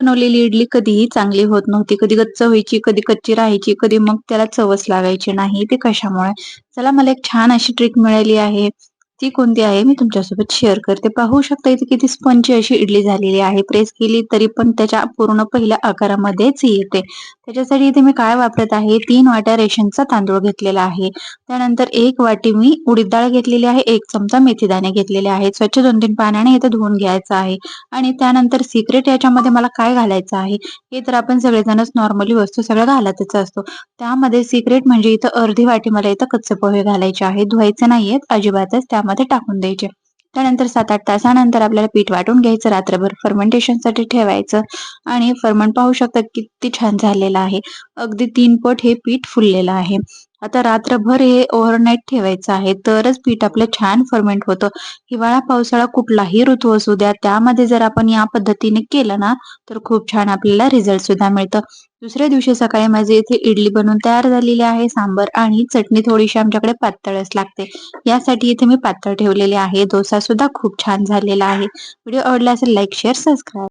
बनवलेली इडली कधीही चांगली होत नव्हती. कधी गच्च व्हायची, कधी कच्ची राहायची, कधी मग त्याला चवच लागायची नाही. ते कशामुळे? चला मला एक छान अशी ट्रिक मिळाली आहे. ती कोणती आहे मी तुमच्यासोबत शेअर करते. पाहू शकता इथे किती स्पंजी अशी इडली झालेली आहे. प्रेस केली तरी पण त्याच्या पूर्ण पहिल्या आकारामध्येच येते. त्याच्यासाठी इथे मी काय वापरत आहे, 3 वाट्या रेशनचा तांदूळ घेतलेला आहे. त्यानंतर 1 वाटी मी उडीद डाळ घेतलेली आहे, 1 चमचा मेथीदाणे घेतलेले आहेत. स्वच्छ 2-3 पाण्याने इथे धुवून घ्यायचं आहे. आणि त्यानंतर सिक्रेट याच्यामध्ये मला काय घालायचं आहे, हे तर आपण सगळेजणच नॉर्मली वस्तू सगळ्या घालतच असतो. त्यामध्ये सिक्रेट म्हणजे इथं अर्धी वाटी मला इथं कच्चे पोहे घालायचे आहेत. धुवायचे नाहीयेत अजिबातच, त्यामध्ये टाकून द्यायचे. त्यानंतर 7-8 तासानंतर आपल्याला पीठ वाटून घ्यायचं, रात्रभर फर्मेंटेशनसाठी ठेवायचं आणि फर्मंट पाहू शकता किती छान झालेलं आहे. अगदी 3 पट हे पीठ फुललेलं आहे. आता रात्रभर हे ओव्हरनाईट ठेवायचं आहे, तरच पीठ आपलं छान फर्मेंट होतं. हिवाळा, पावसाळा कुठलाही ऋतू असू द्या, त्यामध्ये जर आपण या पद्धतीने केलं ना, तर खूप छान आपल्याला रिझल्ट सुद्धा मिळतं. दुसऱ्या दिवशी सकाळी माझी इथे इडली बनवून तयार झालेली आहे. सांबर आणि चटणी थोडीशी आमच्याकडे पातळच लागते. यासाठी इथे मी पातळ ठेवलेली आहे. डोसा सुद्धा खूप छान झालेला आहे. व्हिडिओ आवडला असेल लाईक, शेअर, सबस्क्राईब.